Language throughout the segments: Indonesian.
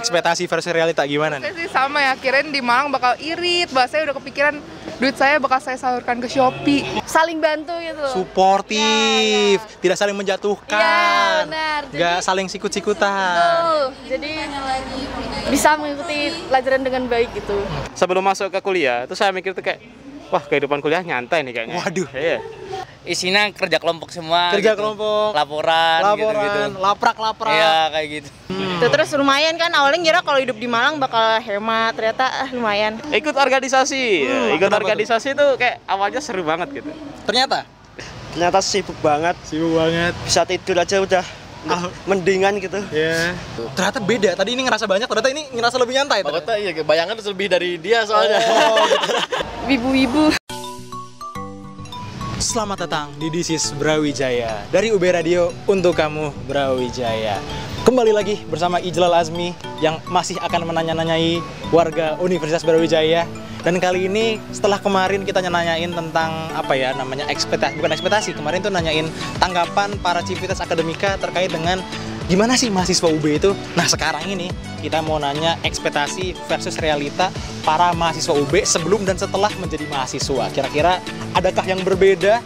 ekspektasi versus realita gimana nih? Saya sih sama ya, kirain di Malang bakal irit, saya udah kepikiran duit saya bakal saya salurkan ke Shopee. Saling bantu gitu. Suportif, tidak saling menjatuhkan. Iya, benar. Nggak saling sikut-sikutan. Betul. Jadi bisa mengikuti pelajaran dengan baik gitu. Sebelum masuk ke kuliah, itu saya mikir tuh kayak, wah kehidupan kuliah nyantai nih kayaknya. Waduh. Iya. Isinya kerja kelompok semua. Kerja gitu. kelompok. Laporan gitu-gitu. Laprak-laprak. Iya, kayak gitu. Tuh, terus lumayan kan, awalnya kira kalau hidup di Malang bakal hemat, ternyata lumayan. Ikut organisasi. Ikut kenapa organisasi tuh kayak awalnya seru banget gitu. Ternyata sibuk banget. Bisa tidur aja udah mendingan gitu. Ya. Ternyata beda. Tadi ini ngerasa banyak, ternyata ini ngerasa lebih nyantai. Pokoknya iya, bayangan lebih dari dia soalnya. Wibu-wibu. Selamat datang di This is Brawijaya dari UB Radio untuk kamu Brawijaya. Kembali lagi bersama Ijlal Azmi yang masih akan menanya-nanyai warga Universitas Brawijaya. Dan kali ini setelah kemarin kita nanyain tentang apa ya namanya ekspektasi, bukan ekspektasi, kemarin tuh nanyain tanggapan para civitas akademika terkait dengan gimana sih mahasiswa UB itu. Nah sekarang ini kita mau nanya ekspektasi versus realita para mahasiswa UB sebelum dan setelah menjadi mahasiswa. Kira-kira adakah yang berbeda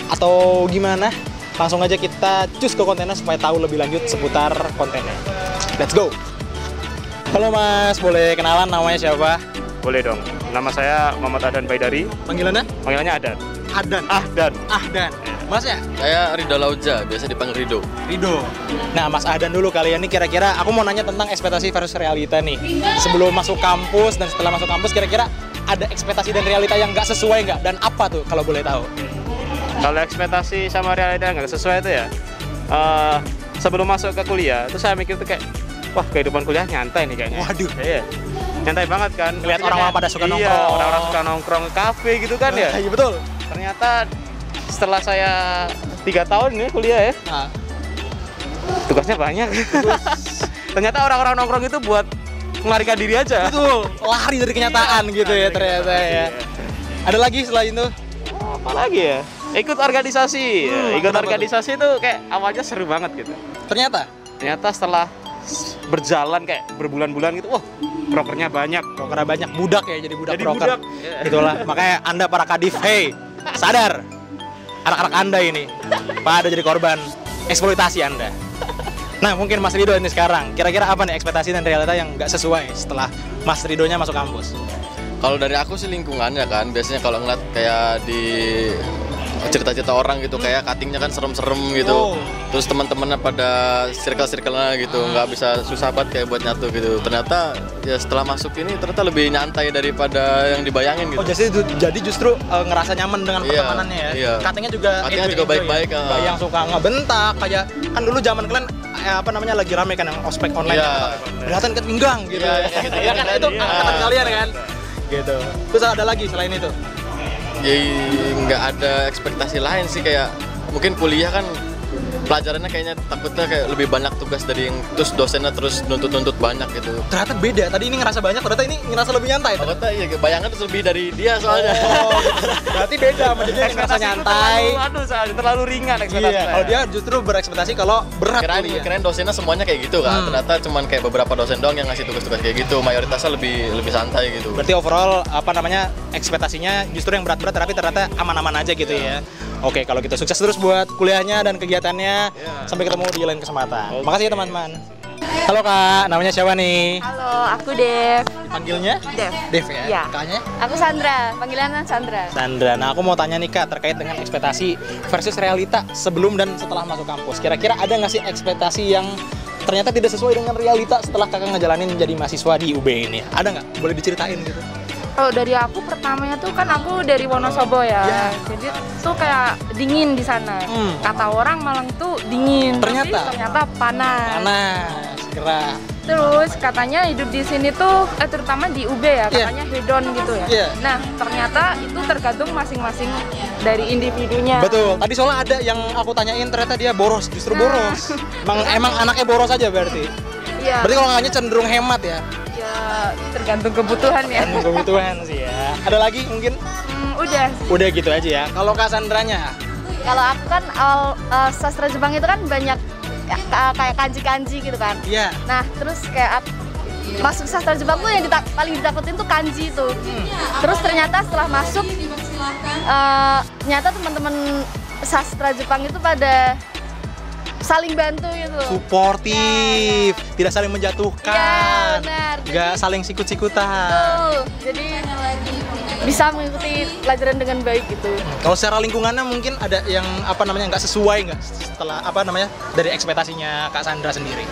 atau gimana? Langsung aja kita cus ke kontennya supaya tahu lebih lanjut seputar kontennya. Let's go! Halo Mas, boleh kenalan namanya siapa? Boleh dong. Nama saya Muhammad Ahdan Baidari. Panggilannya? Panggilannya Ahdan. Ahdan. Mas ya? Saya Ridho Lauja, biasa dipanggil Ridho. Ridho. Nah Mas Ahdan dulu kalian nih kira-kira aku mau nanya tentang ekspektasi versus realita nih. Sebelum masuk kampus dan setelah masuk kampus kira-kira ada ekspektasi dan realita yang nggak sesuai nggak? Dan apa tuh kalau boleh tahu? Kalau ekspektasi sama realita nggak sesuai itu ya, sebelum masuk ke kuliah, itu saya mikir tuh kayak, wah kehidupan kuliah nyantai nih kayaknya. Waduh. Iya. Nyantai banget kan. Lihat orang-orang pada suka nongkrong. Iya, orang-orang suka nongkrong ke kafe gitu kan ya. Iya betul. Ternyata setelah saya 3 tahun ini kuliah ya, tugasnya banyak. Ternyata orang-orang nongkrong itu buat melarikan diri aja. Betul. Lari dari kenyataan gitu ya ternyata ya. Ada lagi selain itu? Apa lagi ya? Ikut organisasi. Ikut organisasi itu kayak awalnya seru banget gitu. Ternyata Setelah berjalan kayak berbulan-bulan gitu, wah prokernya banyak. brokernya banyak, budak ya jadi budak Jadi broker. budak. Itulah makanya Anda para kadif, hey sadar anak-anak Anda ini pada jadi korban eksploitasi Anda. Nah mungkin Mas Ridho ini sekarang kira-kira apa nih ekspektasi dan realita yang nggak sesuai setelah Mas Ridhonya masuk kampus? Kalau dari aku sih lingkungannya kan, biasanya kalau ngeliat kayak di cerita-cerita orang gitu, kayak cuttingnya kan serem-serem gitu. Terus teman-temannya pada circle-circle-nya gitu, nggak bisa susah banget kayak buat nyatu gitu. Ternyata ya setelah masuk ini ternyata lebih nyantai daripada yang dibayangin gitu. Oh jadi justru ngerasa nyaman dengan pertemanannya ya? Iya. Cuttingnya juga baik-baik ya? Yang suka ngebentak, kayak kan dulu zaman kalian apa namanya lagi rame kan yang ospek online. Kelihatan ke pinggang gitu. Iya kan itu angkatan kalian kan? Gitu. Terus ada lagi selain itu? Ya nggak ada ekspektasi lain sih, kayak mungkin kuliah kan pelajarannya kayaknya takutnya kayak lebih banyak tugas dari yang terus dosennya terus nuntut banyak gitu. Ternyata beda. Tadi ini ngerasa banyak, ternyata ini ngerasa lebih nyantai. Pokoknya iya, bayangan terus lebih dari dia soalnya. Berarti beda sama dia yang ngerasa nyantai. Terlalu ringan ekspektasi. Iya, kalau dia justru berekspektasi kalau berat. Kirain dosennya semuanya kayak gitu kan. Ternyata cuman kayak beberapa dosen doang yang ngasih tugas-tugas kayak gitu. Mayoritasnya lebih santai gitu. Berarti overall apa namanya ekspektasinya justru yang berat-berat tapi ternyata aman-aman aja gitu ya. Oke, kalau gitu sukses terus buat kuliahnya dan kegiatannya. Sampai ketemu di lain kesempatan. Makasih ya teman-teman. Halo Kak, namanya siapa nih? Halo, aku Dev. Dipanggilnya? Dev. Dev ya? Iya. Kakaknya? Aku Sandra, panggilannya Sandra. Sandra. Nah, aku mau tanya nih Kak terkait dengan ekspektasi versus realita sebelum dan setelah masuk kampus. Kira-kira ada nggak sih ekspektasi yang ternyata tidak sesuai dengan realita setelah Kakak ngejalanin menjadi mahasiswa di UB ini? Ada nggak? Boleh diceritain gitu? Kalau dari aku pertamanya tuh kan aku dari Wonosobo ya. Jadi tuh kayak dingin di sana. Kata orang Malang tuh dingin. Ternyata? Tapi ternyata panas. Panas, gerah. Terus katanya hidup di sini tuh terutama di UB ya, katanya hedon gitu ya. Nah, ternyata itu tergantung masing-masing dari individunya. Betul. Tadi soalnya ada yang aku tanyain ternyata dia boros, justru boros. Emang anaknya boros aja berarti. Iya. Berarti kalau kakaknya cenderung hemat ya? Ya, tergantung kebutuhan ya. Tergantung kebutuhan sih ya. Ada lagi mungkin? Udah. Udah gitu aja ya. Kalau Kak Sandranya? Kalau aku kan sastra Jepang itu kan banyak kayak kanji-kanji gitu kan. Iya. Nah, terus kayak masuk sastra Jepang tuh yang paling ditakutin tuh kanji itu. Terus ternyata setelah masuk, ternyata teman-teman sastra Jepang itu pada saling bantu gitu. Suportif, tidak saling menjatuhkan. Ya, benar. Nggak saling sikut-sikutan. Betul. Jadi bisa mengikuti pelajaran dengan baik gitu. Kalau secara lingkungannya mungkin ada yang nggak sesuai nggak setelah dari ekspektasinya Kak Sandra sendiri?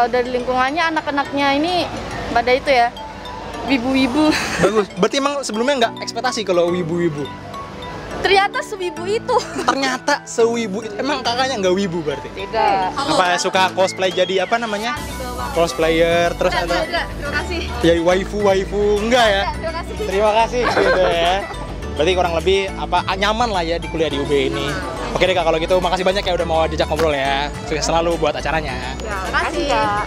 Dari lingkungannya anak-anaknya ini pada itu ya, wibu-wibu. Bagus. Berarti emang sebelumnya nggak ekspektasi kalau wibu-wibu? Ternyata sewibu itu. Ternyata sewibu itu. Emang kakaknya nggak wibu berarti? Tidak. Apa suka cosplay jadi cosplayer terus ada Terima kasih. ya waifu enggak ya? Terima kasih. Terima kasih gitu ya. Berarti kurang lebih nyaman lah ya di kuliah di UB ini. Oke deh Kak, kalau gitu makasih banyak ya udah mau diajak ngobrol ya. Sukses selalu buat acaranya. Terima kasih. Kak.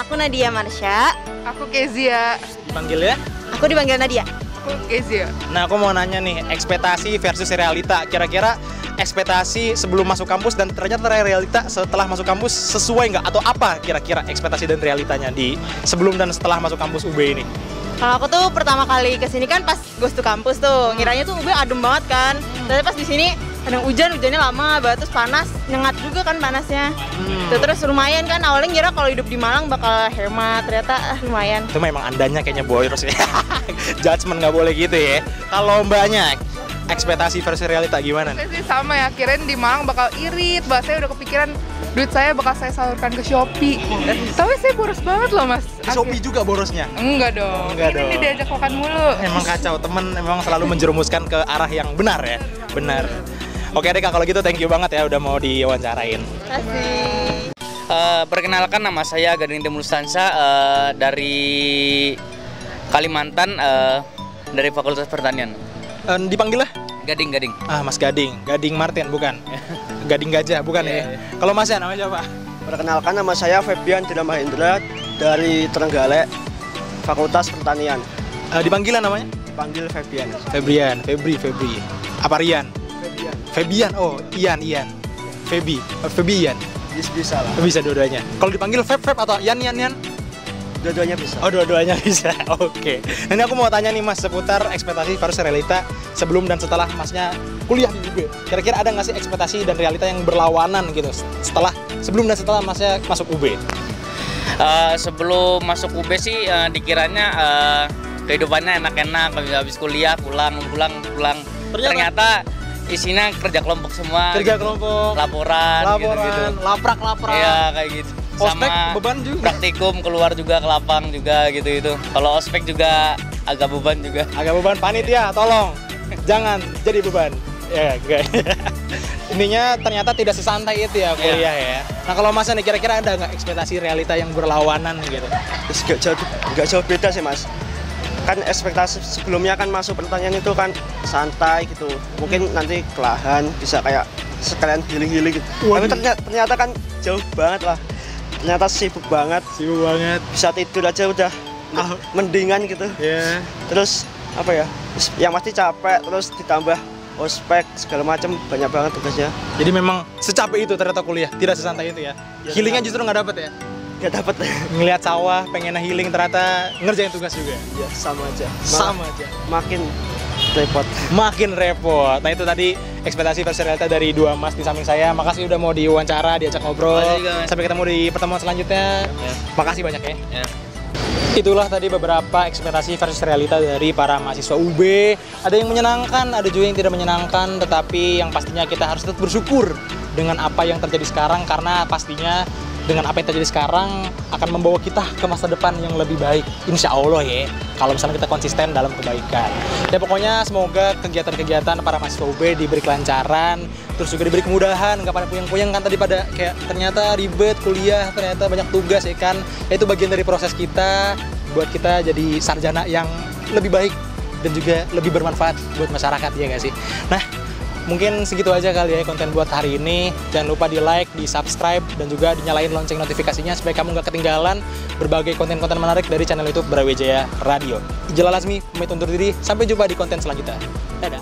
Aku Nadia Marsha. Aku Kezia. Dipanggil ya? Aku dipanggil Nadia. Aku Kezia. Nah, aku mau nanya nih, ekspektasi versus realita. Kira-kira ekspektasi sebelum masuk kampus dan ternyata realita setelah masuk kampus sesuai nggak? Atau apa kira-kira ekspektasi dan realitanya di sebelum dan setelah masuk kampus UB ini? Kalau aku tuh pertama kali kesini kan pas ghost to kampus tuh, ngiranya tuh UB adem banget kan. Tapi pas di sini kadang hujannya lama banget, terus panas, nyengat juga kan panasnya. Terus lumayan kan, awalnya ngira kalau hidup di Malang bakal hemat, ternyata lumayan. Itu memang andanya kayaknya boros ya. Judgement nggak boleh gitu ya. Kalau mbaknya, ekspektasi versus realita gimana? Saya sih sama ya, kirain di Malang bakal irit, saya udah kepikiran duit saya bakal saya salurkan ke Shopee. Tapi saya boros banget loh mas. Shopee juga borosnya? Enggak dong. Enggak Ini dong. diajak makan mulu. Emang kacau, temen emang selalu menjerumuskan ke arah yang benar ya. Benar. Oke deh Kak, kalau gitu thank you banget ya udah mau diwawancarain. Kasih. Perkenalkan, nama saya Gading Timur Stansa, dari Kalimantan, dari Fakultas Pertanian. Dipanggil lah? Gading. Mas Gading Martin bukan? Gading Gajah bukan ya? Kalau Mas ya namanya siapa? Perkenalkan, nama saya Febian Dila Mahendra dari Trenggalek, Fakultas Pertanian. Dipanggil lah namanya? Dipanggil Febian. Febri. Apa Rian? Febian. Oh, Ian. Febian. Bisa lah. Bisa dua-duanya. Kalau dipanggil Feb atau Yan? Dua-duanya bisa. Oh, dua-duanya bisa. Oke. Nanti aku mau tanya nih Mas seputar ekspektasi versus realita sebelum dan setelah Masnya kuliah di UB. Kira-kira ada nggak sih ekspektasi dan realita yang berlawanan gitu sebelum dan setelah Masnya masuk UB? Sebelum masuk UB sih dikiranya kehidupannya enak-enak, habis kuliah pulang. Ternyata isinya kerja kelompok semua. Kerja kelompok, laporan gitu. laprak. Iya kayak gitu. Ospek Sama beban juga. Praktikum keluar juga ke lapang juga gitu. Kalau ospek juga agak beban juga. Agak beban, panitia tolong jangan jadi beban. Ya enggak. Ininya ternyata tidak sesantai itu ya kuliah ya. Nah kalau Mas nih kira-kira ada nggak ekspektasi realita yang berlawanan gitu? Nggak jauh beda sih Mas. Kan ekspektasi sebelumnya kan masuk pertanian itu kan santai gitu. Mungkin nanti kelahan bisa kayak sekalian healing gitu. Tapi ternyata kan jauh banget lah. Ternyata sibuk banget. Bisa tidur aja udah mendingan gitu. Ya. Terus apa ya? Yang pasti capek, terus ditambah ospek segala macam, banyak banget tugasnya. Jadi memang secapek itu ternyata kuliah, tidak sesantai itu ya. Healingnya justru nggak dapet ya? Nggak dapet. Ngelihat sawah, pengen healing ternyata ngerjain tugas juga. Ya sama aja. Makin repot. Nah itu tadi ekspektasi versus realita dari dua Mas di samping saya. Makasih udah mau diwawancara, diajak ngobrol. Sampai ketemu di pertemuan selanjutnya. Makasih banyak ya. Itulah tadi beberapa ekspektasi versus realita dari para mahasiswa UB. Ada yang menyenangkan, ada juga yang tidak menyenangkan. Tetapi yang pastinya kita harus tetap bersyukur dengan apa yang terjadi sekarang. Karena pastinya dengan apa yang terjadi sekarang akan membawa kita ke masa depan yang lebih baik. Insya Allah ya, kalau misalnya kita konsisten dalam kebaikan. Ya pokoknya semoga kegiatan-kegiatan para mahasiswa UB diberi kelancaran, terus juga diberi kemudahan, nggak pada puyeng-puyeng kan tadi pada kayak ternyata ribet kuliah, ternyata banyak tugas ya kan. Ya, itu bagian dari proses kita buat kita jadi sarjana yang lebih baik dan juga lebih bermanfaat buat masyarakat ya nggak sih. Nah mungkin segitu aja kali ya konten buat hari ini. Jangan lupa di like, di subscribe, dan juga dinyalain lonceng notifikasinya supaya kamu nggak ketinggalan berbagai konten-konten menarik dari channel YouTube Brawijaya Radio. Ijlal Azmi pamit undur diri, sampai jumpa di konten selanjutnya. Dadah.